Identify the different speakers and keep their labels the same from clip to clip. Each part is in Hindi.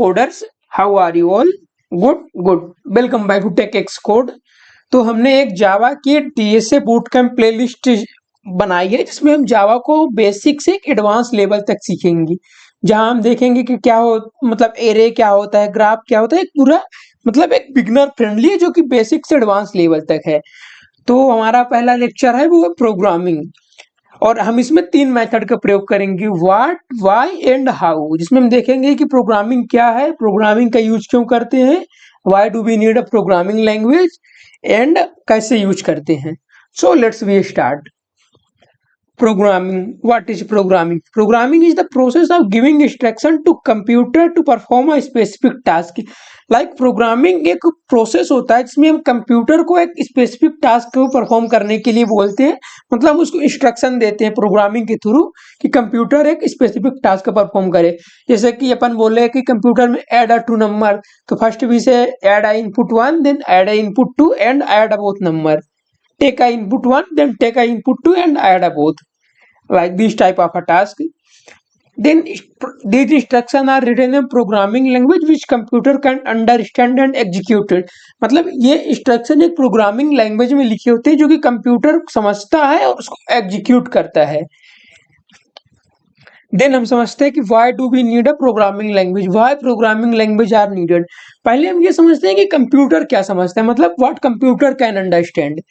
Speaker 1: coders, how are you all? Good. Welcome back to TechX Code. तो हमने एक जावा की DSA बूटकैम्प प्लेलिस्ट बनाई है जिसमें हम जावा को बेसिक से एडवांस लेवल तक सीखेंगे, जहां हम देखेंगे कि क्या हो मतलब एरे क्या होता है, ग्राफ क्या होता है, एक पूरा मतलब एक बिगनर फ्रेंडली है जो कि बेसिक से एडवांस लेवल तक है। तो हमारा पहला लेक्चर है वो प्रोग्रामिंग, और हम इसमें 3 मेथड का प्रयोग करेंगे, व्हाट, व्हाई एंड हाउ, जिसमें हम देखेंगे कि प्रोग्रामिंग क्या है, प्रोग्रामिंग का यूज क्यों करते हैं, why do we need a programming language and कैसे यूज करते हैं। So let's we start. Programming. What is programming? Programming is the process of giving instruction to computer to perform a specific task. Like programming एक प्रोसेस होता है जिसमें हम कंप्यूटर को एक स्पेसिफिक टास्क को परफॉर्म करने के लिए बोलते हैं, मतलब उसको इंस्ट्रक्शन देते हैं प्रोग्रामिंग के थ्रू कि कंप्यूटर एक स्पेसिफिक टास्क को परफॉर्म करे। जैसे कि अपन बोले कि कंप्यूटर में ऐड अ टू नंबर, तो first we say add a input 1, then add a input 2 and add a both number, take a input 1 then take a input 2 and add a both, like this type of a task. Then these instructions are written in programming language which computer can understand and execute it. मतलब ये इंस्ट्रक्शन एक प्रोग्रामिंग लैंग्वेज में लिखे होते हैं जो कि कंप्यूटर समझता है और उसको एग्जीक्यूट करता है। देन हम समझते हैं कि why do we need a programming language, why programming language are needed. पहले हम ये समझते हैं कि कंप्यूटर क्या समझता है, मतलब व्हाट कंप्यूटर कैन अंडरस्टैंड।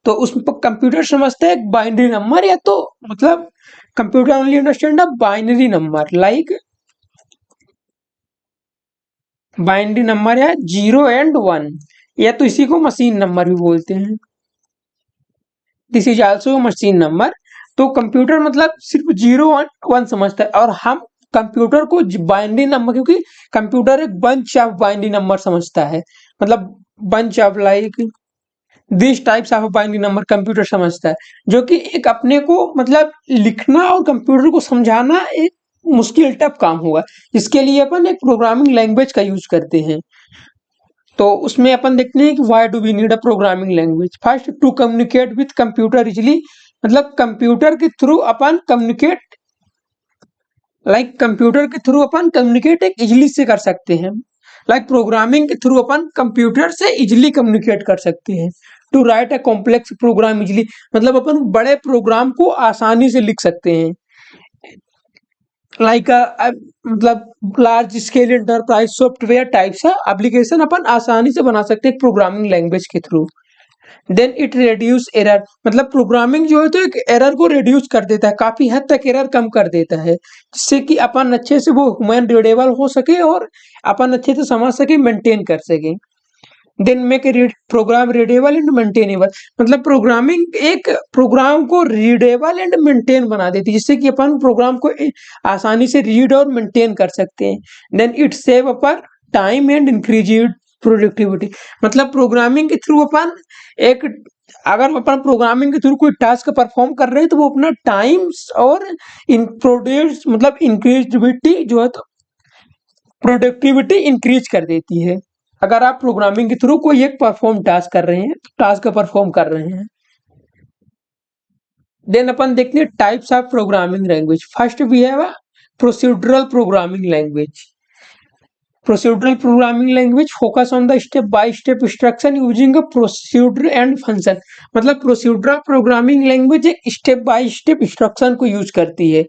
Speaker 1: तो उस कंप्यूटर समझता है एक बाइनरी नंबर, या तो मतलब computer only understand a binary number, like binary number है 0 एंड 1, या तो इसी को मशीन नंबर भी बोलते हैं, this is also machine number. तो कंप्यूटर मतलब सिर्फ 0 और 1 समझता है, और हम कंप्यूटर को बाइनरी नंबर, क्योंकि कंप्यूटर एक बंच ऑफ बाइनरी नंबर समझता है, मतलब bunch of like this types of binary number computer समझता है, जो कि एक अपने को मतलब लिखना और कंप्यूटर को समझाना एक मुश्किल टफ काम होगा, जिसके लिए अपन एक प्रोग्रामिंग लैंग्वेज का यूज करते हैं। तो उसमें अपन देखते हैं कि why do we need a programming language. First, to communicate with computer easily, मतलब कंप्यूटर के थ्रू अपन कम्युनिकेट, कंप्यूटर के थ्रू अपन कम्युनिकेट एक इजिली से कर सकते हैं, प्रोग्रामिंग के थ्रू अपन कंप्यूटर से इजिली कम्युनिकेट कर सकते हैं। To write a complex program easily, मतलब अपन बड़े प्रोग्राम को आसानी से लिख सकते हैं, मतलब large scale enterprise software types है एप्लीकेशन अपन आसानी से बना सकते हैं प्रोग्रामिंग लैंग्वेज के through. Then it reduce error, मतलब प्रोग्रामिंग जो है तो एक एरर को रिड्यूस कर देता है, काफी हद तक एरर कम कर देता है, जिससे कि अपन अच्छे से वो ह्यूमन रीडेबल हो सके और अपन अच्छे से समझ सके, मेंटेन कर सके। Then make program readable and maintainable, मतलब प्रोग्रामिंग एक प्रोग्राम को रीडेबल एंड मेंटेन बना देती है, जिससे कि अपन प्रोग्राम को आसानी से रीड और मेंटेन कर सकते हैं। देन इट सेव अपन टाइम एंड इंक्रीज प्रोडक्टिविटी, मतलब प्रोग्रामिंग के थ्रू अपन एक, अगर अपन प्रोग्रामिंग के थ्रू कोई टास्क परफॉर्म कर रहे हैं तो वो अपना टाइम और इन प्रोड्यूस मतलब इंक्रीजिबिलिटी जो है तो प्रोडक्टिविटी इंक्रीज कर देती है। अगर आप प्रोग्रामिंग के थ्रू कोई एक परफॉर्म टास्क कर रहे हैं, टास्क परफॉर्म कर रहे हैं। देन अपन देखते हैं types of programming language. First we have a procedural programming language. Procedural programming language focus on the step by step instruction using a procedure and function, मतलब प्रोसीड्यूरल प्रोग्रामिंग लैंग्वेज एक स्टेप बाय स्टेप इंस्ट्रक्शन को यूज करती है,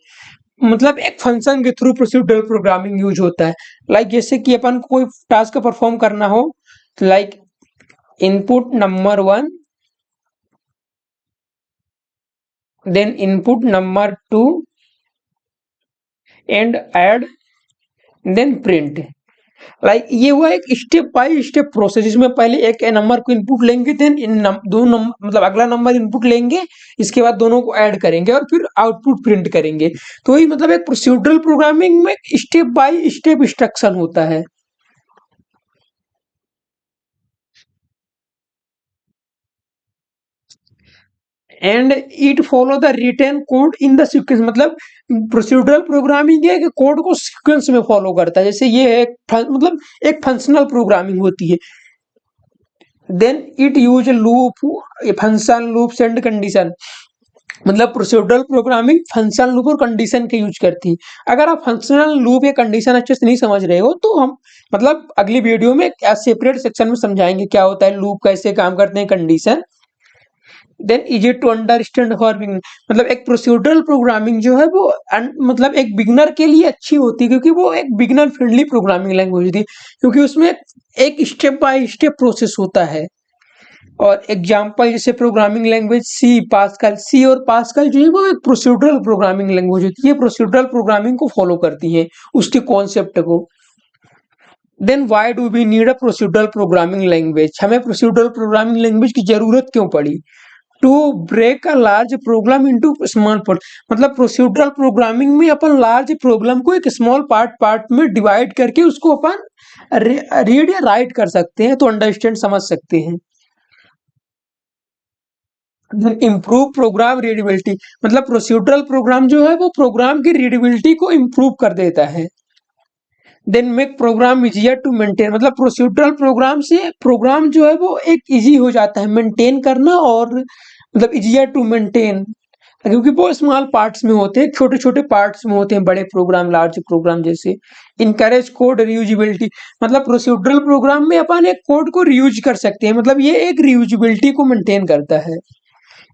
Speaker 1: मतलब एक फंक्शन के थ्रू प्रोसीड्यूरल प्रोग्रामिंग यूज होता है। जैसे कि अपन को कोई टास्क परफॉर्म करना हो, input number 1, then input number 2 and add, then print. ये हुआ एक स्टेप बाय स्टेप प्रोसेस, जिसमें पहले एक नंबर को इनपुट लेंगे, देन दो नंबर मतलब अगला नंबर इनपुट लेंगे, इसके बाद दोनों को ऐड करेंगे और फिर आउटपुट प्रिंट करेंगे। तो ये मतलब एक प्रोसीड्यूरल प्रोग्रामिंग में स्टेप बाय स्टेप इंस्ट्रक्शन होता है। And it follow the written code in the sequence, मतलब प्रोसीड्यूरल प्रोग्रामिंग है कि कोड को सीक्वेंस में फॉलो करता है, जैसे ये है मतलब एक फंक्शनल प्रोग्रामिंग होती है। Then it use loop, function, loops and condition, मतलब प्रोसीड्यूरल प्रोग्रामिंग फंक्शनल लूप और कंडीशन के यूज करती है। अगर आप फंक्शनल लूप या कंडीशन अच्छे से नहीं समझ रहे हो तो हम मतलब अगली वीडियो में सेपरेट सेक्शन में समझाएंगे क्या होता है लूप, कैसे काम करते हैं condition. Then easy to understand for beginner, मतलब एक प्रोसीड्यूरल प्रोग्रामिंग जो है वो मतलब एक बिगनर के लिए अच्छी होती है क्योंकि वो एक बिगनर फ्रेंडली प्रोग्रामिंग लैंग्वेज होती है, क्योंकि उसमें एक स्टेप बाय स्टेप प्रोसेस होता है। और एग्जाम्पल जैसे प्रोग्रामिंग लैंग्वेज सी, पास्कल। सी और पास्कल जो है वो एक प्रोसीड्यूरल प्रोग्रामिंग लैंग्वेज होती है, प्रोसीड्यूरल प्रोग्रामिंग को फॉलो करती है, उसके कॉन्सेप्ट को। Then why do we need a procedural programming language, हमें प्रोसीड्यूरल प्रोग्रामिंग लैंग्वेज की जरूरत क्यों पड़ी? To break a large program into small part, मतलब प्रोसीड्यूरल प्रोग्रामिंग में अपन लार्ज प्रोग्राम को एक स्मॉल पार्ट में डिवाइड करके उसको अपन रीड या राइट कर सकते हैं, तो अंडरस्टैंड समझ सकते हैं। इम्प्रूव प्रोग्राम रीडेबिलिटी, मतलब प्रोसीड्यूरल प्रोग्राम जो है वो प्रोग्राम की रीडेबिलिटी को इम्प्रूव कर देता है। Then make program easier to maintain, मतलब प्रोसीड्यूरल प्रोग्राम से प्रोग्राम जो है वो एक इजी हो जाता है मेंटेन करना, और मतलब इजियर टू मेंटेन क्योंकि वो स्मॉल पार्ट्स में होते हैं, छोटे छोटे पार्ट्स में होते हैं, बड़े प्रोग्राम लार्ज प्रोग्राम जैसे। इनकरेज कोड रीयूजेबिलिटी, मतलब प्रोसीड्यूरल प्रोग्राम में अपन एक कोड को रीयूज कर सकते हैं, मतलब ये एक रीयूजेबिलिटी को मेंटेन करता है।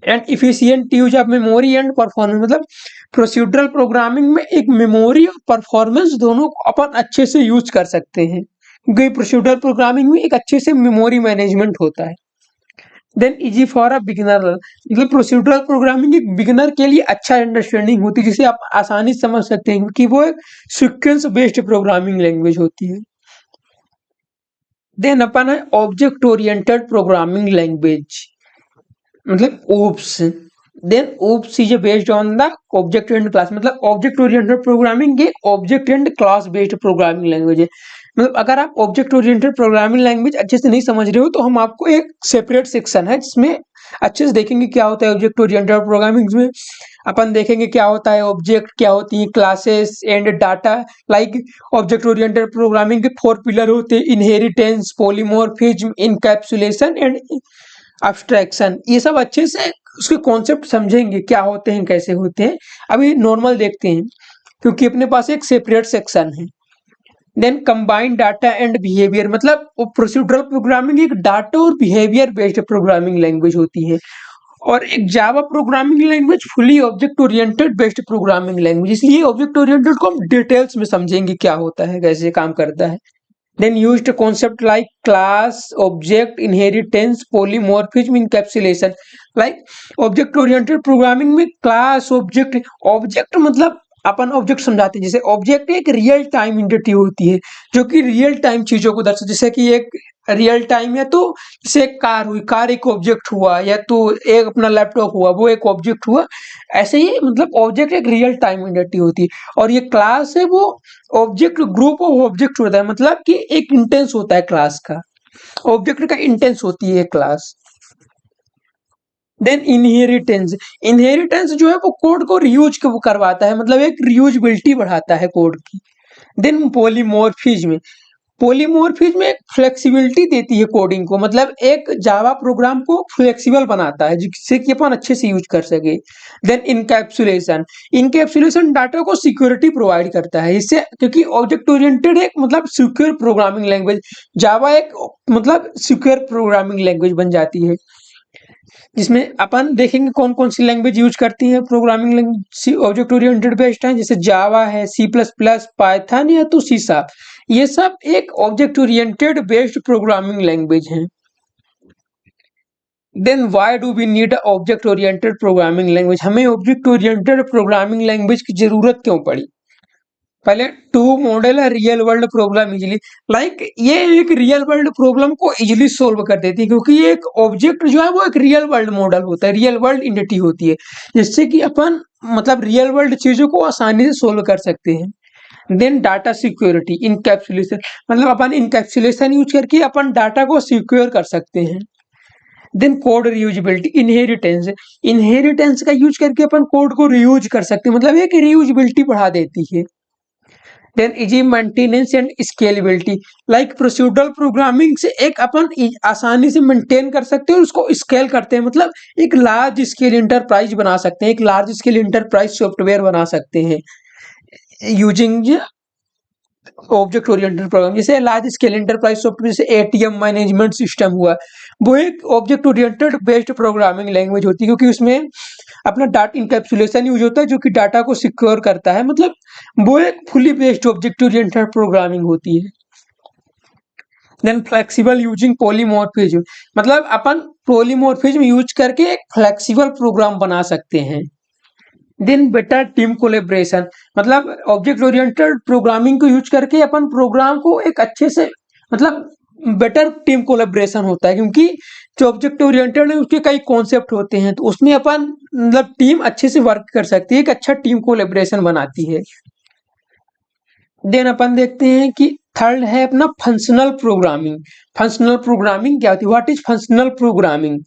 Speaker 1: And efficient use of memory and performance, मतलब प्रोसीड्यूरल प्रोग्रामिंग में एक मेमोरी और परफॉर्मेंस दोनों को अपन अच्छे से यूज कर सकते हैं, क्योंकि प्रोसीड्यूरल प्रोग्रामिंग में एक अच्छे से मेमोरी मैनेजमेंट होता है। Then easy for a beginner, मतलब प्रोसीड्यूरल प्रोग्रामिंग एक बिगिनर के लिए अच्छा अंडरस्टैंडिंग होती है जिसे आप आसानी से समझ सकते हैं, क्योंकि वो एक सीक्वेंस बेस्ड प्रोग्रामिंग लैंग्वेज होती है। देन अपन है ऑब्जेक्ट ओरिएंटेड प्रोग्रामिंग लैंग्वेज, मतलब OOPs. Then OOPs is based on the object and class, मतलब ऑब्जेक्ट ओरिएंटेड प्रोग्रामिंग एक object and class based programming language है। मतलब अगर आप ऑब्जेक्ट ओरिएंटेड प्रोग्रामिंग लैंग्वेज अच्छे से नहीं समझ रहे हो तो हम आपको एक सेपरेट सेक्शन है जिसमें अच्छे से देखेंगे क्या होता है ऑब्जेक्ट ओरिएंटेड प्रोग्रामिंग में। अपन देखेंगे क्या होता है ऑब्जेक्ट, क्या होती है classes and data. Like object oriented programming के 4 पिलर होते हैं: inheritance, polymorphism, encapsulation and abstraction. ये सब अच्छे से उसके कॉन्सेप्ट समझेंगे क्या होते हैं, कैसे होते हैं। अभी नॉर्मल देखते हैं क्योंकि अपने पास एक सेपरेट सेक्शन है। Then combined data and behaviour, मतलब प्रोसीड्यूरल प्रोग्रामिंग एक डाटा और बिहेवियर बेस्ड प्रोग्रामिंग लैंग्वेज होती है। और एक Java programming language fully object oriented based programming language, इसलिए ऑब्जेक्ट ओरिएंटेड को हम डिटेल्स में समझेंगे क्या होता है, कैसे काम करता है। Then used concept like class, object, inheritance, polymorphism, encapsulation. Like object oriented programming में class, object मतलब अपन ऑब्जेक्ट समझाते हैं, जैसे ऑब्जेक्ट एक रियल टाइम एंटिटी होती है जो कि रियल टाइम चीजों को दर्शाती है, जैसे कि एक रियल टाइम है तो जैसे एक कार हुई, कार एक ऑब्जेक्ट हुआ, या तो एक अपना लैपटॉप हुआ वो एक ऑब्जेक्ट हुआ। ऐसे ही मतलब ऑब्जेक्ट एक रियल टाइम एंटिटी होती है। और ये क्लास है वो ऑब्जेक्ट ग्रुप ऑफ ऑब्जेक्ट होता है, मतलब कि एक इंटेंस होता है क्लास का, ऑब्जेक्ट का इंटेंस होती है क्लास। देन इनहेरिटेंस, इनहेरिटेंस जो है वो कोड को रियूज करवाता है, मतलब एक रियूजबिलिटी बढ़ाता है कोड की। देन पॉलीमॉर्फिज्म, पॉलीमॉर्फिज्म एक फ्लेक्सिबिलिटी देती है कोडिंग को, मतलब एक जावा प्रोग्राम को फ्लेक्सिबल बनाता है जिससे कि अपन अच्छे से यूज कर सके। देन इनकैप्सुलेशन, इनकैप्सुलेशन डाटा को सिक्योरिटी प्रोवाइड करता है इससे, क्योंकि ऑब्जेक्ट ओरिएंटेड एक मतलब सिक्योर प्रोग्रामिंग लैंग्वेज, जावा एक मतलब सिक्योर प्रोग्रामिंग लैंग्वेज बन जाती है, जिसमें अपन देखेंगे कौन कौन सी लैंग्वेज यूज करती है programming language object oriented based है, जैसे जावा है, सी प्लस प्लस, पाइथन या तो सी शार्प। ये सब एक object oriented based programming language है। Then why do we need object oriented programming language, हमें ऑब्जेक्ट ओरिएंटेड प्रोग्रामिंग लैंग्वेज की जरूरत क्यों पड़ी? पहले टू मॉडल है real world problem easily, like ये एक रियल वर्ल्ड प्रॉब्लम को इजिली सोल्व कर देती है, क्योंकि ये एक ऑब्जेक्ट जो है वो एक रियल वर्ल्ड मॉडल होता है, रियल वर्ल्ड एंटिटी होती है, जिससे कि अपन मतलब रियल वर्ल्ड चीजों को आसानी से सोल्व कर सकते हैं। देन डाटा सिक्योरिटी, इनकैप्सुलेशन, मतलब अपन इनकैप्सुलेशन यूज करके अपन डाटा को सिक्योर कर सकते हैं। Then code reusability, inheritance, inheritance का यूज करके अपन कोड को रीयूज कर सकते हैं, मतलब एक रीयूजेबिलिटी बढ़ा देती है। Then easy maintenance and scalability, like procedural programming से एक अपन आसानी से मेंटेन कर सकते हैं और उसको स्केल करते हैं, मतलब एक लार्ज स्केल इंटरप्राइज बना सकते हैं, एक लार्ज स्केल इंटरप्राइज सॉफ्टवेयर बना सकते हैं यूजिंग ऑब्जेक्ट ओरिएंटेड प्रोग्राम। जैसे लार्ज स्केल इंटरप्राइज सॉफ्टवेयर जैसे एटीएम मैनेजमेंट सिस्टम हुआ, वो एक object oriented based programming language होती है, क्योंकि उसमें अपना डाटा इंकैप्सुलेशन यूज होता है जो कि डाटा को सिक्योर करता है, मतलब वो एक fully based object oriented programming होती है। देन फ्लेक्सिबल यूजिंग पॉलीमॉर्फिज्म, मतलब अपन पॉलीमॉर्फिज्म यूज करके एक फ्लेक्सिबल प्रोग्राम बना सकते हैं। देन बेटर टीम कोलेब्रेशन, मतलब ऑब्जेक्ट ओरिएंटेड प्रोग्रामिंग को यूज करके अपन प्रोग्राम को एक अच्छे से, मतलब बेटर टीम कोलेब्रेशन होता है, क्योंकि जो ऑब्जेक्ट ओरिएंटेड है उसके कई कॉन्सेप्ट होते हैं, तो उसमें अपन मतलब टीम अच्छे से वर्क कर सकती है, एक अच्छा टीम कोलेब्रेशन बनाती है। देन अपन देखते हैं कि थर्ड है अपना फंक्शनल प्रोग्रामिंग। फंक्शनल प्रोग्रामिंग क्या होती है? What is functional programming?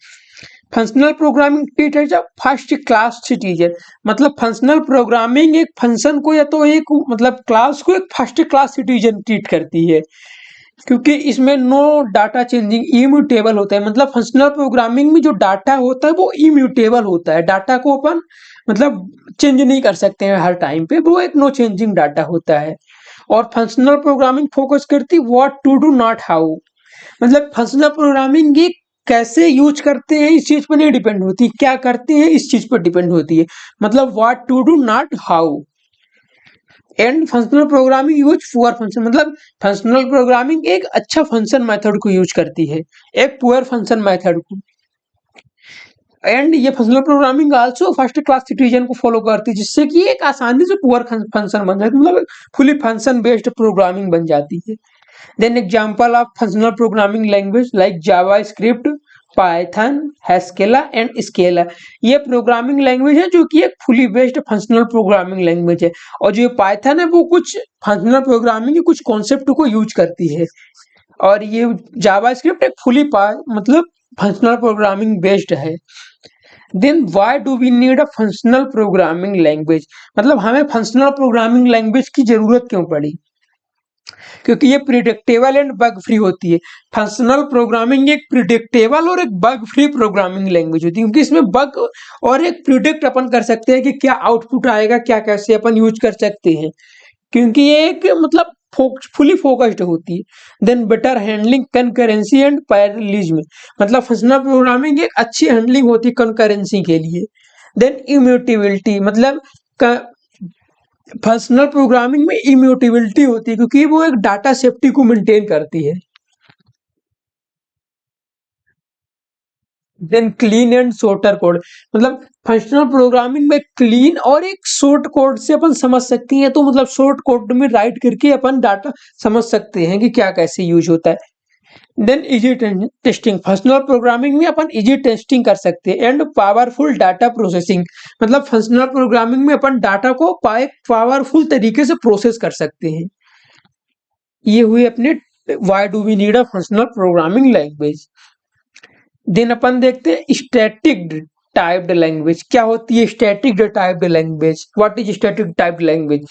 Speaker 1: Functional programming treat है जब फर्स्ट क्लास सिटीजन, मतलब फंक्शनल प्रोग्रामिंग एक फंक्शन को या तो एक मतलब क्लास को एक फर्स्ट क्लास सिटीजन ट्रीट करती है, क्योंकि इसमें नो डाटा चेंजिंग, इम्यूटेबल होता है, मतलब फंक्शनल प्रोग्रामिंग में जो डाटा होता है वो इम्यूटेबल होता है, डाटा को अपन मतलब चेंज नहीं कर सकते हैं हर टाइम पे, वो एक नो चेंजिंग डाटा होता है। और फंक्शनल प्रोग्रामिंग फोकस करती है what to do not how, मतलब फंक्शनल प्रोग्रामिंग ये कैसे यूज करते हैं इस चीज पर नहीं डिपेंड होती, क्या करते हैं इस चीज पर डिपेंड होती है, मतलब what to do not how. And functional programming use pure function, मतलब फंक्शनल प्रोग्रामिंग एक अच्छा फंक्शन मेथड को यूज करती है, एक पुअर फंक्शन मेथड को। एंड ये functional programming also first class citizen को फॉलो करती है, जिससे कि एक आसानी से पुअर फंक्शन बन जाती है, मतलब फुली फंक्शन बेस्ड प्रोग्रामिंग बन जाती है। Then example of functional programming language like JavaScript, Python, Haskell and Scala, ये प्रोग्रामिंग लैंग्वेज है जो कि एक fully based functional programming language है, और जो पाइथन है वो कुछ फंक्शनल प्रोग्रामिंग के कुछ कॉन्सेप्ट को यूज करती है, और ये जावास्क्रिप्ट एक फुली मतलब फंक्शनल प्रोग्रामिंग बेस्ड है। Then why do we need a functional programming language, मतलब हमें फंक्शनल प्रोग्रामिंग लैंग्वेज की जरूरत क्यों पड़ी? क्योंकि ये प्रिडिक्टेबल एंड बग फ्री होती है। फंक्शनल प्रोग्रामिंग एक प्रिडिक्टेबल और एक बग फ्री प्रोग्रामिंग लैंग्वेज होती है, क्योंकि इसमें बग और एक प्रिडिक्ट अपन कर सकते हैं कि क्या आउटपुट आएगा, क्या कैसे अपन यूज कर सकते हैं, क्योंकि ये एक मतलब फुली फोकस्ड होती है। Then better handling concurrency and parallelism, मतलब फंक्शनल प्रोग्रामिंग एक अच्छी हैंडलिंग होती है कंकरेंसी के लिए। देन इम्यूटेबिलिटी, मतलब फंक्शनल प्रोग्रामिंग में इम्यूटेबिलिटी होती है, क्योंकि वो एक डाटा सेफ्टी को मेंटेन करती है। Then clean and shorter code, मतलब फंक्शनल प्रोग्रामिंग में क्लीन और एक शॉर्ट कोड से अपन समझ सकते हैं, तो मतलब शॉर्ट कोड में राइट करके अपन डाटा समझ सकते हैं कि क्या कैसे यूज होता है। Then easy testing, functional programming में अपन इजी टेस्टिंग कर सकते हैं। एंड पावरफुल डाटा प्रोसेसिंग, मतलब फंक्शनल प्रोग्रामिंग में अपन डाटा को पावरफुल तरीके से प्रोसेस कर सकते हैं। ये हुए अपने why do we need a functional programming language. Then अपन देखते हैं स्टैटिक टाइप्ड लैंग्वेज क्या होती है। Static typed language, what is static typed language?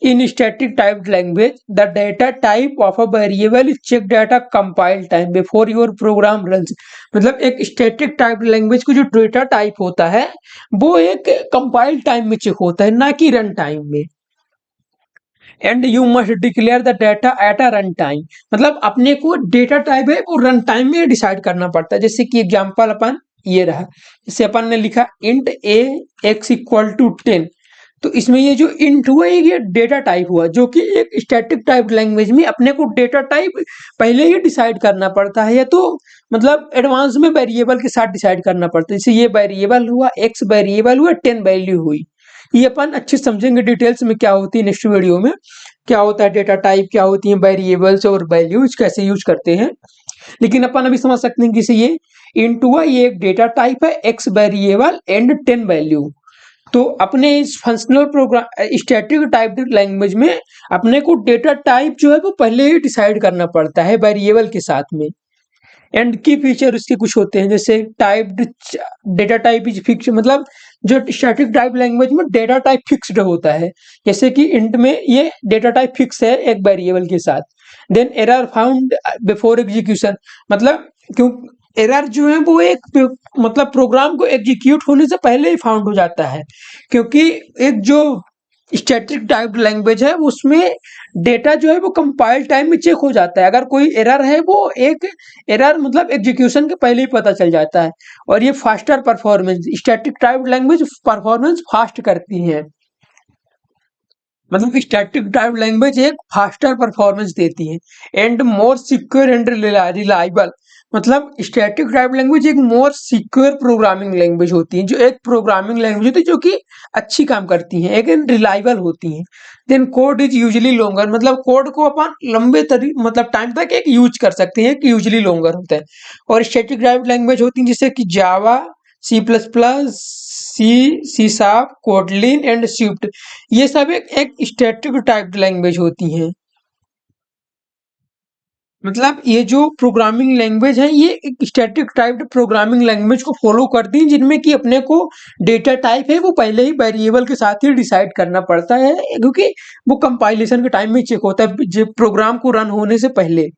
Speaker 1: In static typed language the data type of a variable is check data compile time before your program runs, मतलब एक स्टैटिक टाइप्ड लैंग्वेज को जो डेटा टाइप होता है वो एक कंपाइल टाइम में चेक होता है, ना कि रन टाइम में। And you must declare the data at a run time, मतलब अपने को डेटा टाइप है वो रन टाइम में डिसाइड करना पड़ता है। जैसे कि एग्जांपल अपन ये रहा, जैसे अपन ने लिखा int a x equal to 10, तो इसमें ये जो इंट हुआ ये डेटा टाइप हुआ, जो कि एक स्टैटिक टाइप लैंग्वेज में अपने को डेटा टाइप पहले ही डिसाइड करना पड़ता है, या तो मतलब एडवांस में वेरिएबल के साथ डिसाइड करना पड़ता है। जैसे ये वेरिएबल हुआ, एक्स वेरिएबल हुआ, 10 वैल्यू हुई, ये अपन अच्छे समझेंगे डिटेल्स में क्या होती है नेक्स्ट वीडियो में, क्या होता है डेटा टाइप, क्या होती है वेरिएबल्स और वैल्यूज कैसे यूज करते हैं। लेकिन अपन अभी समझ सकते हैं कि ये इनटू ये एक डेटा टाइप है, एक्स वेरिएबल एंड 10 वैल्यू। तो अपने इस functional program static type language में अपने को डेटा टाइप जो है वो पहले ही डिसाइड करना पड़ता है वेरिएबल के साथ में। एंड की फीचर उसके कुछ होते हैं, जैसे typed data type is fix, मतलब जो स्टैटिक टाइप लैंग्वेज में डेटा टाइप फिक्स्ड होता है, जैसे कि इंट में ये डेटा टाइप फिक्स है एक वेरिएबल के साथ। Then error found before execution, मतलब क्यों एरर जो है वो एक मतलब प्रोग्राम को एग्जीक्यूट होने से पहले ही फाउंड हो जाता है, क्योंकि एक जो स्टैटिक टाइप लैंग्वेज है उसमें डेटा जो है वो कंपाइल टाइम में चेक हो जाता है, अगर कोई एरर है वो एक एरर मतलब एग्जीक्यूशन के पहले ही पता चल जाता है। और ये faster performance, static type language performance fast करती है, मतलब स्टैटिक टाइप लैंग्वेज एक फास्टर परफॉर्मेंस देती है and more secure and reliable, मतलब स्टैटिक टाइप लैंग्वेज एक मोर सिक्योर प्रोग्रामिंग लैंग्वेज होती है, जो एक प्रोग्रामिंग लैंग्वेज होती है जो कि अच्छी काम करती है, एक रिलायबल होती है। Then code is usually longer, मतलब कोड को अपन लंबे मतलब टाइम तक एक यूज कर सकते हैं, कि यूजली लॉन्गर होता है। और स्टैटिक टाइप लैंग्वेज होती है जैसे कि Java, C plus plus, C sharp, Kotlin and Swift, ये सब एक स्टैटिक टाइप्ड लैंग्वेज होती हैं। मतलब ये जो प्रोग्रामिंग लैंग्वेज है ये एक स्टैटिक टाइप्ड प्रोग्रामिंग लैंग्वेज को फॉलो करती है, जिनमें कि अपने को डेटा टाइप है वो पहले ही वेरिएबल के साथ ही डिसाइड करना पड़ता है, क्योंकि वो कंपाइलेशन के टाइम में चेक होता है प्रोग्राम को रन होने से पहले।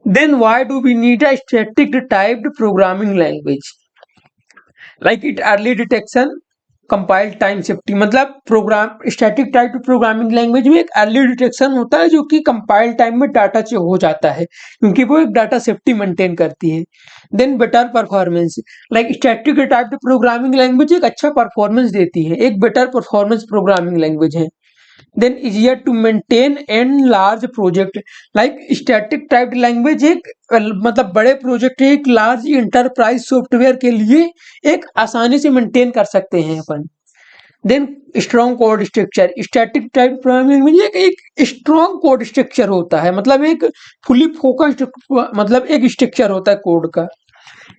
Speaker 1: Then why do we need a static typed programming language, like it early detection, compile time safety, मतलब program static type programming language में एक अर्ली डिटेक्शन होता है जो कि कंपाइल टाइम में डाटा चेक हो जाता है, क्योंकि वो एक डाटा सेफ्टी मेंटेन करती है। Then better performance, like static type programming language एक अच्छा परफॉर्मेंस देती है, एक बेटर परफॉर्मेंस प्रोग्रामिंग लैंग्वेज है। Then easier to maintain and large project, like static type language एक मतलब बड़े प्रोजेक्ट एक लार्ज इंटरप्राइज सॉफ्टवेयर के लिए एक आसानी से मेंटेन कर सकते हैं अपन। Then strong code structure, static type programming में एक स्ट्रॉन्ग कोड स्ट्रक्चर होता है, मतलब एक फुली फोकस्ड मतलब एक स्ट्रक्चर होता है कोड का।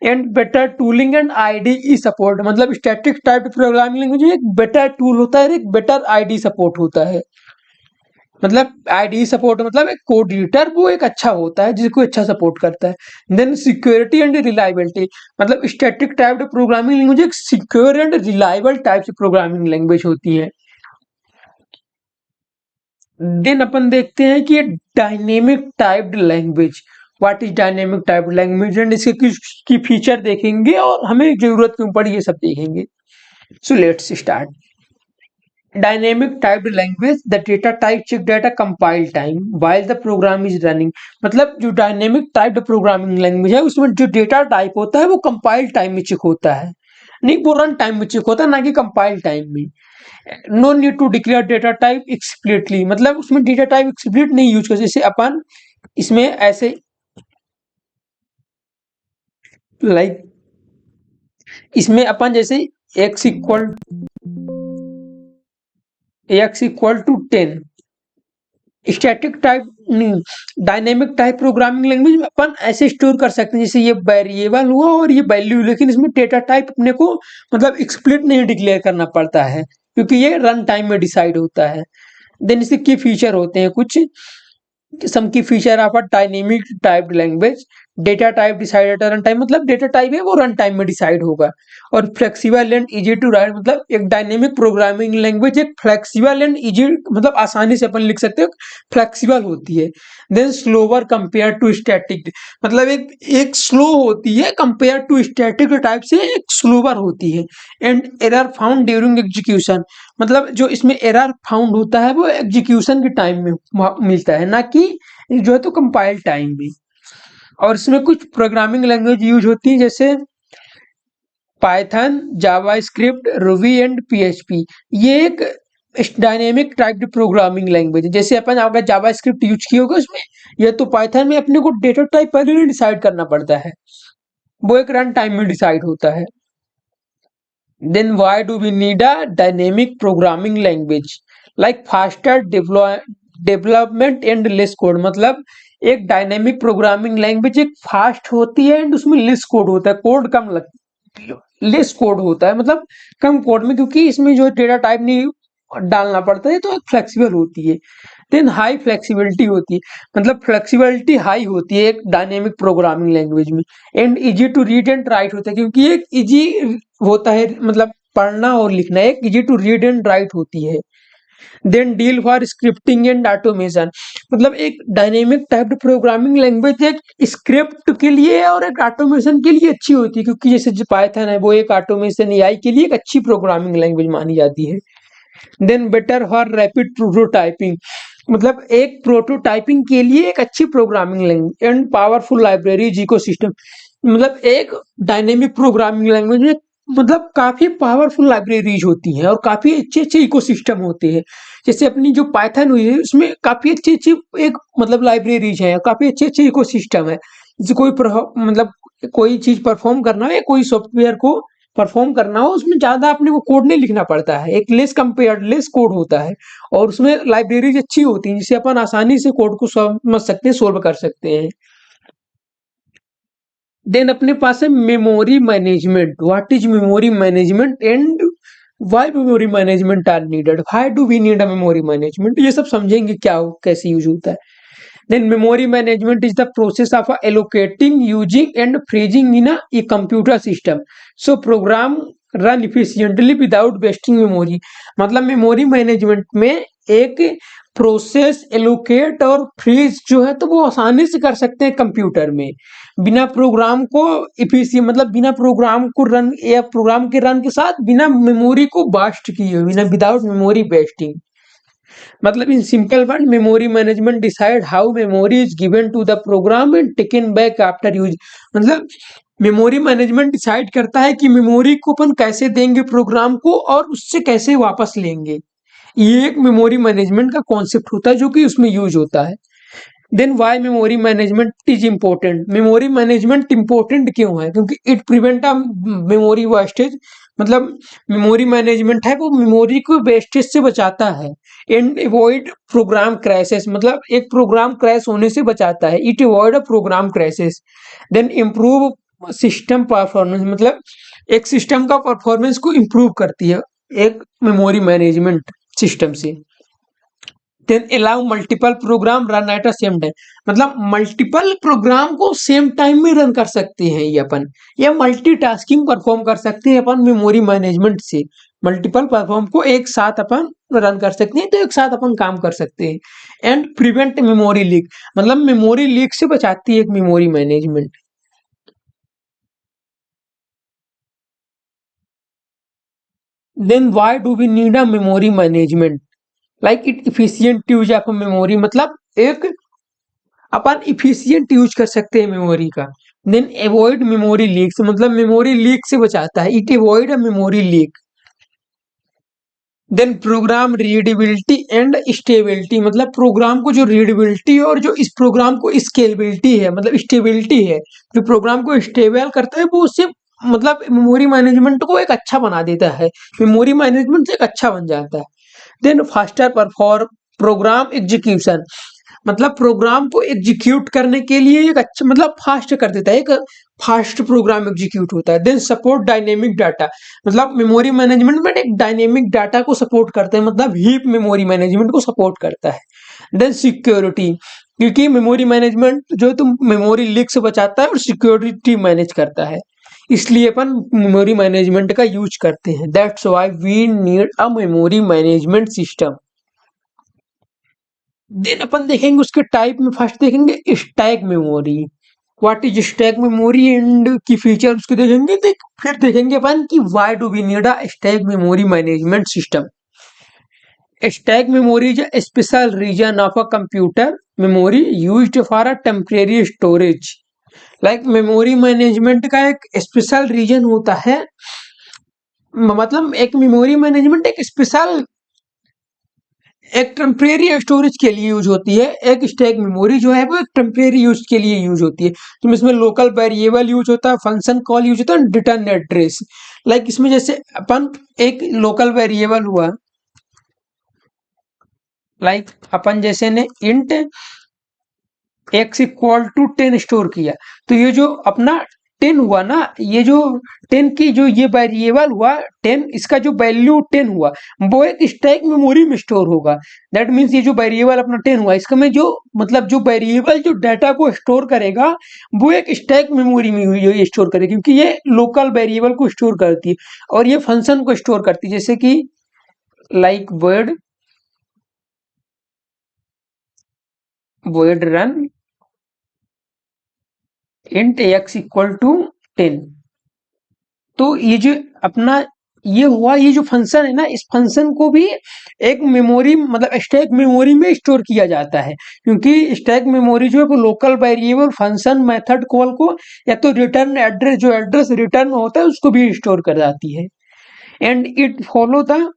Speaker 1: And better tooling and IDE support, मतलब स्टैटिक टाइप प्रोग्रामिंग लैंग्वेज में एक बेटर टूल होता है, एक बेटर आईडी सपोर्ट होता है, मतलब आईडी सपोर्ट मतलब एक कोड एडिटर वो एक अच्छा होता है जिसको अच्छा सपोर्ट करता है। देन सिक्योरिटी एंड रिलायबिलिटी, मतलब स्टैटिक टाइप प्रोग्रामिंग लैंग्वेज एक सिक्योर एंड रिलायबल टाइप से प्रोग्रामिंग लैंग्वेज होती है। देन अपन देखते हैं कि dynamic typed language, what is dynamic typed language and इसके की फीचर देखेंगे और हमें जरूरत क्यों पड़ी ये सब देखेंगे। So let's start. Dynamic typed language, the data type check data compile time while the program is running, मतलब जो डायनेमिक टाइप्ड प्रोग्रामिंग लैंग्वेज है उसमें जो डेटा टाइप होता है वो कंपाइल टाइम में चेक होता है, नहीं वो रन टाइम में चेक होता है, ना कि कंपाइल टाइम में। No need to declare data type explicitly, मतलब उसमें डेटा टाइप एक्सप्लिसिट नहीं यूज कर, जैसे अपन इसमें ऐसे लाइक इसमें अपन जैसे x equal to 10, static type नहीं डायनेमिक टाइप प्रोग्रामिंग लैंग्वेज में अपन ऐसे स्टोर कर सकते हैं जैसे ये वेरिएबल हुआ और ये वैल्यू, लेकिन इसमें डेटा टाइप अपने को मतलब एक्सप्लिसिट नहीं डिक्लेयर करना पड़ता है, क्योंकि ये रन टाइम में डिसाइड होता है। देन इसके की फीचर होते हैं कुछ, some key feature of a dynamic typed language, data type decided run time, मतलब डेटा टाइप है वो रन टाइम में डिसाइड होगा। और flexible and easy to write, मतलब एक डायनेमिक प्रोग्रामिंग लैंग्वेज एक फ्लेक्सिबल एंड इजी मतलब आसानी से अपन लिख सकते हो, फ्लेक्सिबल होती है। Then slower compare to static, मतलब एक स्लो होती है कंपेयर टू स्टैटिक टाइप से एक स्लोवर होती है। And error found during execution, मतलब जो इसमें एरर फाउंड होता है वो एग्जीक्यूशन के टाइम में मिलता है, ना कि जो है तो कंपाइल टाइम में। और इसमें कुछ प्रोग्रामिंग लैंग्वेज यूज होती है जैसे Python, JavaScript, Ruby and PHP, ये एक डायनेमिक टाइप्ड प्रोग्रामिंग लैंग्वेज है। जैसे अपन अगर जावास्क्रिप्ट यूज किए होगा उसमें, ये तो पाइथन में अपने को डेटा टाइप पहले ही डिसाइड करना पड़ता है, वो एक रन टाइम में डिसाइड होता है। Then why do we need a dynamic programming language, like faster development and less code, मतलब एक डायनेमिक प्रोग्रामिंग लैंग्वेज एक फास्ट होती है एंड उसमें लेस कोड होता है, कोड कम लेस कोड होता है, मतलब कम कोड में, क्योंकि इसमें जो डेटा टाइप नहीं डालना पड़ता है तो एक फ्लेक्सिबल होती है। देन हाई फ्लेक्सिबिलिटी होती है, मतलब फ्लेक्सिबिलिटी हाई होती है एक डायनेमिक प्रोग्रामिंग लैंग्वेज में। And easy to read and write होता है, क्योंकि एक इजी होता है, मतलब पढ़ना और लिखना, एक easy to read and write होती है। Then deal for scripting and automation, मतलब एक डायनेमिक टाइप्ड प्रोग्रामिंग लैंग्वेज एक स्क्रिप्ट के लिए और एक ऑटोमेशन के लिए अच्छी होती है, क्योंकि जैसे जो पाइथन है वो एक ऑटोमेशन एआई के लिए एक अच्छी प्रोग्रामिंग लैंग्वेज मानी जाती है। Then better for rapid prototyping, मतलब एक प्रोटोटाइपिंग के लिए एक अच्छी programming language. And powerful libraries ecosystem, मतलब एक डायनेमिक प्रोग्रामिंग लैंग्वेज में मतलब काफी पावरफुल लाइब्रेरीज होती हैं और काफी अच्छे अच्छे इकोसिस्टम होते हैं। जैसे अपनी जो पाइथन हुई है उसमें काफी अच्छी अच्छी एक मतलब लाइब्रेरीज हैं, काफी अच्छे अच्छे इकोसिस्टम है। जैसे मतलब कोई चीज परफॉर्म करना हो या कोई सॉफ्टवेयर को परफॉर्म करना हो, उसमें ज्यादा अपने को कोड नहीं लिखना पड़ता है, एक लेस कोड होता है, और उसमें लाइब्रेरीज अच्छी होती हैं जिससे अपन आसानी से कोड को समझ सकते हैं, सोल्व कर सकते हैं। देन अपने पास है memory management. What is memory management and why memory management are needed, why do we need a memory management, ये सब समझेंगे क्या कैसे यूज होता है। Then memory management is the process of allocating, using and freezing in a computer system. So program run efficiently without wasting memory. मतलब मेमोरी मैनेजमेंट में एक प्रोसेस एलोकेट और फ्रीज जो है तो वो आसानी से कर सकते हैं कंप्यूटर में, बिना प्रोग्राम को इफिशिएंट, मतलब बिना प्रोग्राम को रन या प्रोग्राम के रन के साथ बिना मेमोरी को बास्ट किए हुए, बिना विदाउट मेमोरी वेस्टिंग। मतलब in simple word, memory management decide how memory is given to the program and taken back after use. मतलब मेमोरी मैनेजमेंट डिसाइड करता है कि मेमोरी को अपन कैसे देंगे प्रोग्राम को और उससे कैसे वापस लेंगे। ये एक मेमोरी मैनेजमेंट का कॉन्सेप्ट होता है जो कि उसमें यूज होता है। Then why memory management is important, memory management important क्यों है, क्योंकि it prevent a memory wastage, मतलब मेमोरी मैनेजमेंट है वो मेमोरी को वेस्टेज से बचाता है। एंड अवॉइड प्रोग्राम क्रैशेस, मतलब एक प्रोग्राम क्रैश होने से बचाता है, it avoid a program crashes. Then improve system performance, मतलब एक सिस्टम का परफॉर्मेंस को इम्प्रूव करती है एक मेमोरी मैनेजमेंट सिस्टम से। Then allow multiple program run at a same time, मतलब मल्टीपल प्रोग्राम को सेम टाइम में रन कर सकते हैं ये अपन, या मल्टीटास्किंग परफॉर्म कर सकते हैं अपन मेमोरी मैनेजमेंट से। मल्टीपल प्लेटफॉर्म को एक साथ अपन रन कर सकते हैं, तो एक साथ अपन काम कर सकते हैं। एंड प्रिवेंट मेमोरी लीक, मतलब मेमोरी लीक से बचाती है एक memory management. Then why do we need a memory management, like it efficient use of memory, मतलब एक अपन इफिशियंट यूज कर सकते हैं मेमोरी का। देन अवॉइड मेमोरी लीक्स, मतलब मेमोरी लीक से बचाता है, it avoid a memory leak. Then program readability and stability, मतलब प्रोग्राम को जो रीडेबिलिटी और जो इस प्रोग्राम को स्केलेबिलिटी है, मतलब स्टेबिलिटी है, जो प्रोग्राम को स्टेबल करता है वो उससे मतलब मेमोरी मैनेजमेंट को एक अच्छा बना देता है, मेमोरी मैनेजमेंट से एक अच्छा बन जाता है। Then faster perform program execution, मतलब प्रोग्राम को एग्जीक्यूट करने के लिए एक अच्छा मतलब फास्ट कर देता है, एक फास्ट प्रोग्राम एग्जीक्यूट होता है। देन सपोर्ट डायनेमिक डाटा, मतलब मेमोरी मैनेजमेंट में एक डायनेमिक डाटा को सपोर्ट करते हैं, मतलब हीप मेमोरी मैनेजमेंट को सपोर्ट करता है। देन सिक्योरिटी, क्योंकि मेमोरी मैनेजमेंट जो तुम मेमोरी लीक से बचाता है और सिक्योरिटी मैनेज करता है, इसलिए अपन मेमोरी मैनेजमेंट का यूज करते हैं। That's why we need a memory management system. Then अपन देखेंगे उसके टाइप में, फर्स्ट देखेंगे stack memory. What is stack memory and key feature उसके देखेंगे, फिर देखेंगे अपन कि why do we need a stack memory management system. Stack memory is a special region of a computer memory used for a temporary storage. Like memory management का एक स्पेशल रीजन होता है, मतलब एक मेमोरी मैनेजमेंट एक स्पेशल एक टेम्परेरी स्टोरेज के लिए यूज होती है। एक स्टैक मेमोरी जो है वो एक टेम्परेरी यूज के लिए यूज होती है, तो इसमें लोकल वेरिएबल यूज होता है, फंक्शन कॉल यूज होता है, रिटर्न एड्रेस। लाइक इसमें जैसे अपन एक लोकल वेरिएबल हुआ, लाइक अपन जैसे ने int x equal to 10 store किया, तो ये जो अपना 10 हुआ ना, ये जो 10 की जो ये वेरिएबल हुआ 10, इसका जो वैल्यू 10 हुआ वो एक स्टैक मेमोरी में स्टोर होगा। दैट मीन्स ये जो वेरिएबल अपना 10 हुआ इसका में जो मतलब जो वेरिएबल जो डाटा को स्टोर करेगा वो एक स्टैक मेमोरी में ये स्टोर करेगा, क्योंकि ये लोकल वेरिएबल को स्टोर करती है और ये फंक्शन को स्टोर करती है, जैसे कि like void run int x equal to 10। तो ये जो अपना ये हुआ, ये जो फंक्शन है ना, इस फंक्शन को भी एक मेमोरी मतलब स्टैक मेमोरी में स्टोर किया जाता है, क्योंकि स्टैक मेमोरी जो है वो local variable function method call को या तो रिटर्न एड्रेस, जो एड्रेस रिटर्न होता है उसको भी स्टोर कर जाती है। And it follow the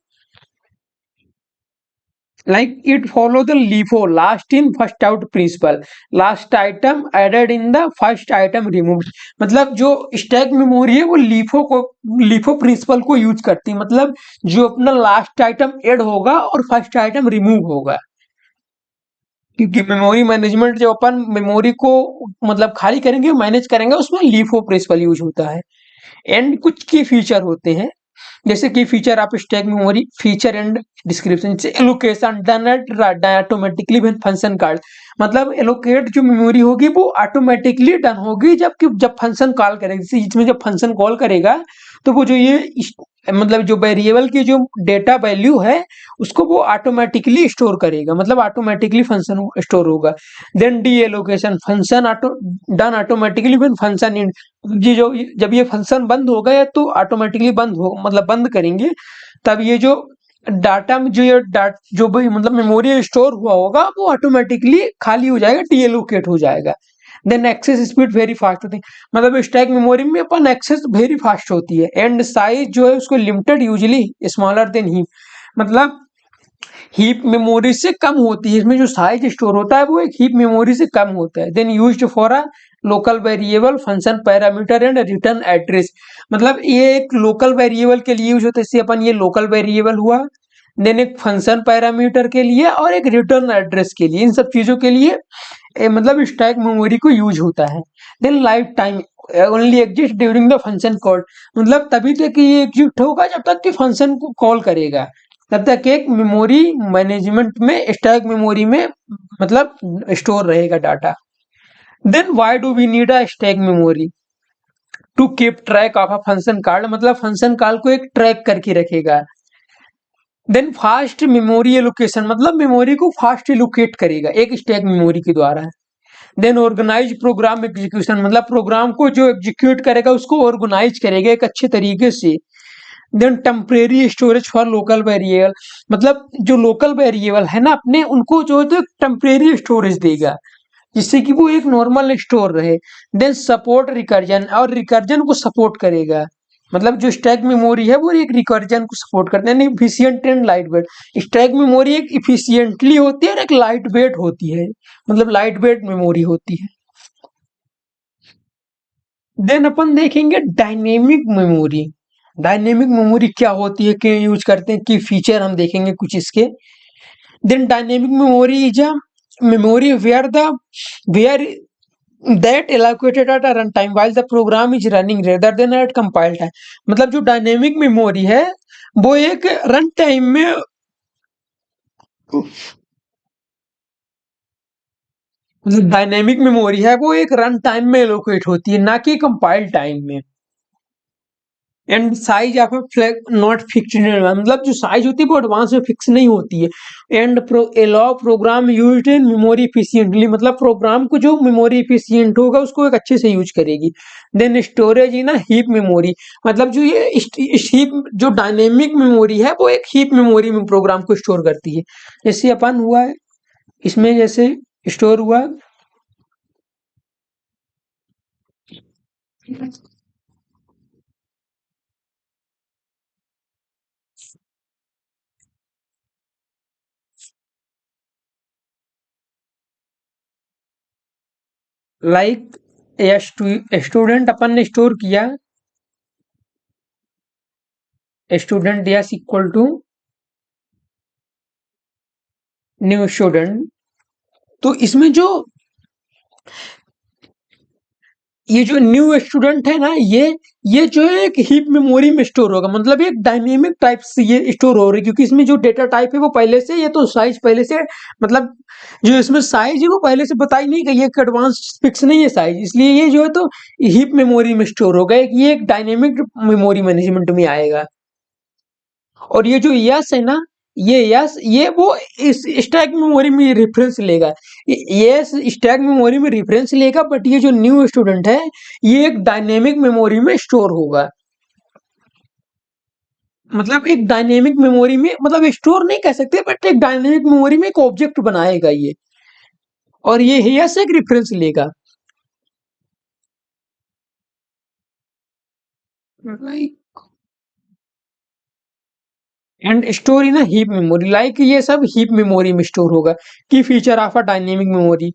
Speaker 1: like it follow the LIFO, last in first out principle, last item added in the first item removed। मतलब जो स्टैक मेमोरी है वो लीफो प्रिंसिपल को यूज करती है, मतलब जो अपना लास्ट आइटम ऐड होगा और फर्स्ट आइटम रिमूव होगा, क्योंकि मेमोरी मैनेजमेंट जब अपन मेमोरी को मतलब खाली करेंगे मैनेज करेंगे उसमें लीफो प्रिंसिपल यूज होता है। एंड कुछ की फीचर होते हैं, जैसे कि फीचर आप stack memory feature and description से allocation done at automatically when function call, मतलब एलोकेट जो मेमोरी होगी वो ऑटोमेटिकली डन होगी जब फंक्शन कॉल करेगा, जैसे इसमें जब फंक्शन कॉल करेगा तो वो जो ये मतलब जो वेरिएबल की जो डेटा वैल्यू है उसको वो ऑटोमेटिकली स्टोर करेगा, मतलब ऑटोमेटिकली फंक्शन स्टोर होगा। Then deallocation function auto done automatically when function in, ये जो जब ये फंक्शन बंद हो गया तो ऑटोमेटिकली बंद हो मतलब बंद करेंगे, तब ये जो डाटा में जो ये जो भी मतलब मेमोरी स्टोर हुआ होगा वो ऑटोमेटिकली खाली हो जाएगा, डीएलोकेट हो जाएगा। Then access speed very fast होती है, मतलब स्टैक मेमोरी में अपन एक्सेस वेरी फास्ट होती है। एंड साइज जो है उसको limited usually smaller than heap, मतलब हीप मेमोरी से कम होती है, इसमें जो साइज स्टोर होता है वो एक हीप मेमोरी से कम होता है। Then used for a local variable function parameter and return address, मतलब ये एक लोकल वेरिएबल के लिए यूज होता है, इससे अपन ये लोकल वेरिएबल हुआ, देन एक फंक्शन पैरामीटर के लिए और एक रिटर्न एड्रेस के लिए, इन सब चीजों के लिए मतलब स्टैक मेमोरी को यूज होता है। Then life time only exist during the function call, मतलब तभी तक ये एग्जिस्ट होगा जब तक कि फंक्शन को कॉल करेगा, तब तक एक मेमोरी मैनेजमेंट में स्टैक मेमोरी में मतलब स्टोर रहेगा data. Then why do we need a stack memory to keep track of a function call, मतलब फंक्शन कॉल को एक ट्रैक करके रखेगा। देन फास्ट मेमोरी एलोकेशन, मतलब मेमोरी को फास्ट एलोकेट करेगा एक स्टैक मेमोरी के द्वारा। देन ऑर्गेनाइज प्रोग्राम एग्जीक्यूशन, मतलब प्रोग्राम को जो एग्जीक्यूट करेगा उसको ऑर्गेनाइज करेगा एक अच्छे तरीके से। Then temporary storage for local variable, मतलब जो लोकल वेरिएबल है ना अपने उनको जो है तो टेम्परेरी स्टोरेज देगा जिससे कि वो एक नॉर्मल स्टोर रहे। देन सपोर्ट रिकर्जन, और रिकर्जन को सपोर्ट करेगा, मतलब जो स्टैक मेमोरी है वो एक रिकर्जन को सपोर्ट करता है। Efficient and light weight, stack memory एक इफिशियंटली होती है और एक लाइट वेट होती है, मतलब लाइट वेट मेमोरी होती है। देन अपन देखेंगे डायनेमिक मेमोरी। डायनेमिक मेमोरी क्या होती है, क्यों यूज करते हैं, की फीचर हम देखेंगे कुछ इसके। Then dynamic memory is a memory where that allocated at run time while the program is running rather than at compile time, मतलब जो डायनेमिक मेमोरी है वो एक रन टाइम में मतलब डायनेमिक मेमोरी है वो एक रन टाइम में एलोकेट होती है ना कि कंपाइल टाइम में। And size of not fixed, मतलब जो साइज होती है वो एडवांस में फिक्स नहीं होती है। And allow program used in memory efficiently, मतलब प्रोग्राम को जो मेमोरी इफिशिएंट होगा उसको एक अच्छे से यूज करेगी। Then storage in heap memory, मतलब जो ये हीप जो डायनेमिक मेमोरी है वो एक हीप मेमोरी में प्रोग्राम को स्टोर करती है, जैसे अपन हुआ है इसमें जैसे स्टोर हुआ लाइक स्टूडेंट अपन ने स्टोर किया student s equal to new student. तो इसमें जो ये जो न्यू स्टूडेंट है ना, ये जो है एक हीप मेमोरी में स्टोर होगा, मतलब एक डायनेमिक टाइप से ये स्टोर हो रही है, क्योंकि इसमें जो डेटा टाइप है वो पहले से, ये तो साइज पहले से, मतलब जो इसमें साइज है वो पहले से बताई नहीं गई है, एक एडवांस फिक्स नहीं है साइज, इसलिए ये जो है तो हीप मेमोरी में स्टोर होगा, ये एक डायनेमिक मेमोरी मैनेजमेंट में आएगा। और ये जो यस है ना, ये यस ये वो इस स्टैक मेमोरी में रेफरेंस लेगा, ये स्टैक मेमोरी में रेफरेंस लेगा, बट ये जो न्यू स्टूडेंट है ये एक डायनेमिक मेमोरी में स्टोर होगा। मतलब एक डायनेमिक मेमोरी में, मतलब स्टोर नहीं कह सकते, बट एक डायनेमिक मेमोरी में एक ऑब्जेक्ट बनाएगा ये, और ये यस एक रेफरेंस लेगा। And store in heap memory, like ये सब हीप मेमोरी में स्टोर होगा। की feature of a dynamic memory,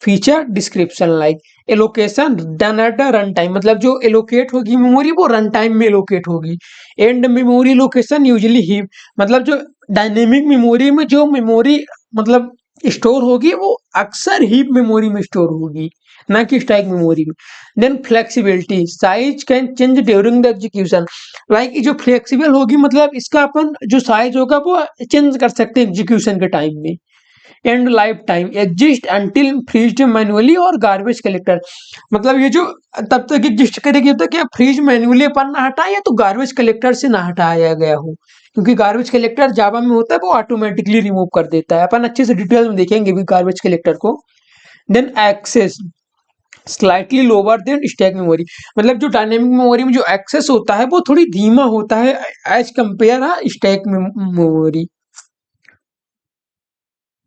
Speaker 1: feature description, like allocation done eight run time, मतलब जो एलोकेट होगी मेमोरी वो रन टाइम में एलोकेट होगी। And memory location usually heap, मतलब जो डायनेमिक मेमोरी में जो मेमोरी मतलब स्टोर होगी वो अक्सर हीप मेमोरी में स्टोर होगी, ना कि स्टैक मेमोरी में। Then flexibility, size can change during the execution, like जो फ्लेक्सिबल होगी मतलब इसका अपन जो साइज होगा वो चेंज कर सकते हैं एग्जीक्यूशन के टाइम में। And life time exist until freezed manually और गार्बेज कलेक्टर, मतलब ये जो तब तक एग्जिस्ट करेगी तब तक या फ्रीज मैनुअली अपन ना हटाए या तो गार्बेज कलेक्टर से ना हटाया गया हो, क्योंकि गार्बेज कलेक्टर जावा में होता है वो ऑटोमेटिकली रिमूव कर देता है, अपन अच्छे से डिटेल में देखेंगे भी गार्बेज कलेक्टर को। Then access slightly lower than stack memory, मतलब जो डायनेमिक मेमोरी में जो एक्सेस होता है वो थोड़ी धीमा होता है as compare stack memory.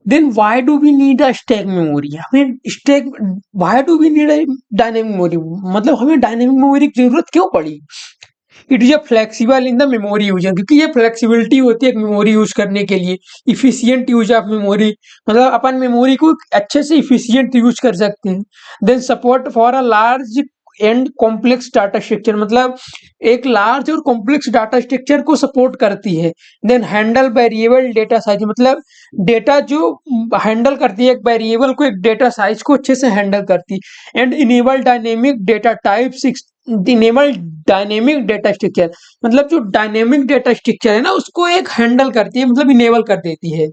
Speaker 1: Then why do we need a stack memory, हमें stack, why do we need a dynamic memory, मतलब हमें डायनेमिक मेमोरी की जरूरत क्यों पड़ी। It is a flexible in the memory user, क्योंकि ये फ्लेक्सिबिलिटी होती है मेमोरी यूज करने के लिए। इफिशियंट यूज ऑफ मेमोरी, मतलब अपन मेमोरी को अच्छे से इफिशियंट यूज कर सकते हैं। Then support for a large and complex data structure, मतलब एक लार्ज और कॉम्प्लेक्स डाटा स्ट्रक्चर को सपोर्ट करती है। Then handle variable data size, मतलब डेटा जो हैंडल करती है एक वेरिएबल को, एक डेटा साइज को अच्छे से हैंडल करती है। And enable dynamic data types, enable dynamic data structure, मतलब जो डायनेमिक डेटा स्ट्रक्चर है ना उसको एक हैंडल करती है, मतलब इनेबल कर देती है।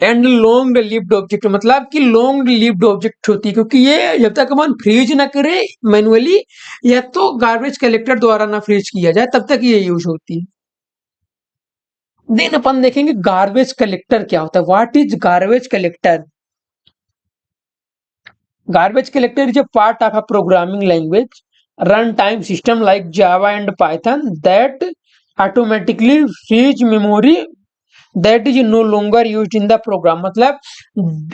Speaker 1: एंड लॉन्ग लिव्ड ऑब्जेक्ट, मतलब कि लॉन्ग लिव्ड ऑब्जेक्ट होती है, क्योंकि ये जब तक हम फ्रीज ना करें मैनुअली या तो गार्बेज कलेक्टर द्वारा ना फ्रीज किया जाए तब तक ये यूज होती है। देन अपन देखेंगे गार्बेज कलेक्टर क्या होता है, what is garbage collector. Garbage collector is a part of a programming language runtime system like Java and Python that automatically frees memory that is no longer use in the program, मतलब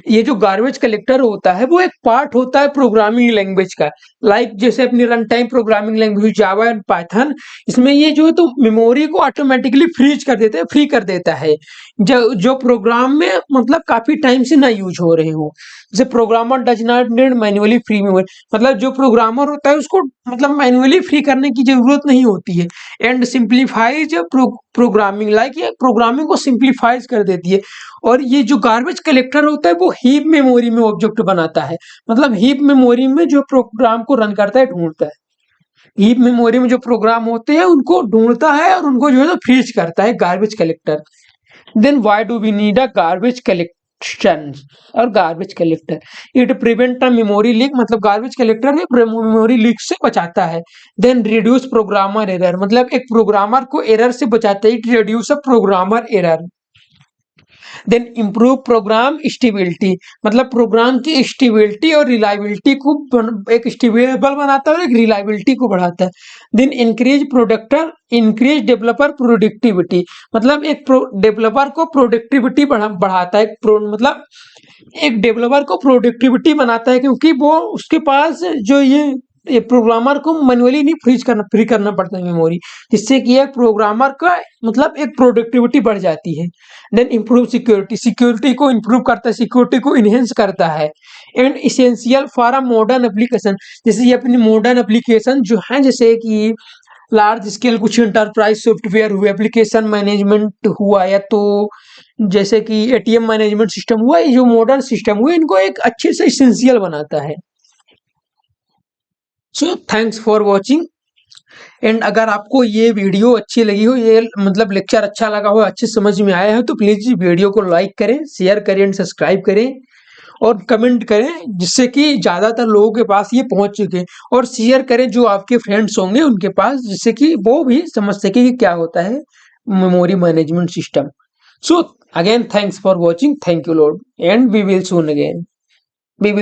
Speaker 1: ये जो गार्बेज कलेक्टर होता है वो एक पार्ट होता है प्रोग्रामिंग लैंग्वेज का, लाइक जैसे अपनी run time programming language Java and Python, इसमें ये जो है तो मेमोरी को ऑटोमेटिकली फ्रीज कर देता है, फ्री कर देता है जो जो प्रोग्राम में मतलब काफी टाइम से ना यूज हो रहे हो। जैसे programmer does not need manually free memory, मतलब जो प्रोग्रामर होता है उसको मतलब मैन्युअली फ्री करने की जरूरत नहीं होती है। एंड सिंप्लीफाइज प्रोग्रामिंग, लाइक ये प्रोग्रामिंग को सिंप्लीफाइज कर देती है। और ये जो गार्बेज कलेक्टर होता है वो हीप मेमोरी में ऑब्जेक्ट बनाता है, मतलब हीप मेमोरी में जो प्रोग्राम को रन करता है ढूंढता है, हीप मेमोरी में जो प्रोग्राम होते हैं उनको ढूंढता है और उनको जो है ना फ्रीज करता है garbage collector. Then why do we need a garbage collection और garbage collector, it prevent a memory leak, मतलब गार्बेज कलेक्टर में मेमोरी लीक से बचाता है। देन रिड्यूस प्रोग्रामर एरर, मतलब एक प्रोग्रामर को एरर से बचाता है, it reduce a programmer error. Then improve program stability, मतलब प्रोग्राम की स्टेबिलिटी और रिलायबिलिटी को एक स्टेबल बनाता है और एक रिलायबिलिटी को बढ़ाता है। देन इंक्रीज डेवलपर प्रोडक्टिविटी, मतलब एक डेवलपर को प्रोडक्टिविटी बढ़ाता है, मतलब एक डेवलपर को प्रोडक्टिविटी बनाता है, क्योंकि वो उसके पास जो ये प्रोग्रामर को मैनुअली नहीं फ्री करना पड़ता है मेमोरी, जिससे कि एक प्रोग्रामर का मतलब एक प्रोडक्टिविटी बढ़ जाती है। देन इम्प्रूव सिक्योरिटी, सिक्योरिटी को इम्प्रूव करता है, सिक्योरिटी को इनहेंस करता है। And essential for a modern application, जैसे ये अपनी मॉडर्न एप्लीकेशन जो है, जैसे कि लार्ज स्केल कुछ एंटरप्राइज सॉफ्टवेयर हुए, एप्लीकेशन मैनेजमेंट हुआ, या तो जैसे कि एटीएम मैनेजमेंट सिस्टम हुआ, ये जो मॉडर्न सिस्टम हुए इनको एक अच्छे से इसेंशियल बनाता है। So thanks for watching. And अगर आपको ये वीडियो अच्छी लगी हो, ये मतलब लेक्चर अच्छा लगा हो, अच्छे समझ में आया हो, तो प्लीज वीडियो को लाइक करें, शेयर करें एंड सब्सक्राइब करें और कमेंट करें, जिससे कि ज्यादातर लोगों के पास ये पहुंच सके। और शेयर करें जो आपके फ्रेंड्स होंगे उनके पास, जिससे कि वो भी समझ सके कि क्या होता है memory management system. So again thanks for watching, thank you lord, and we will soon again, we will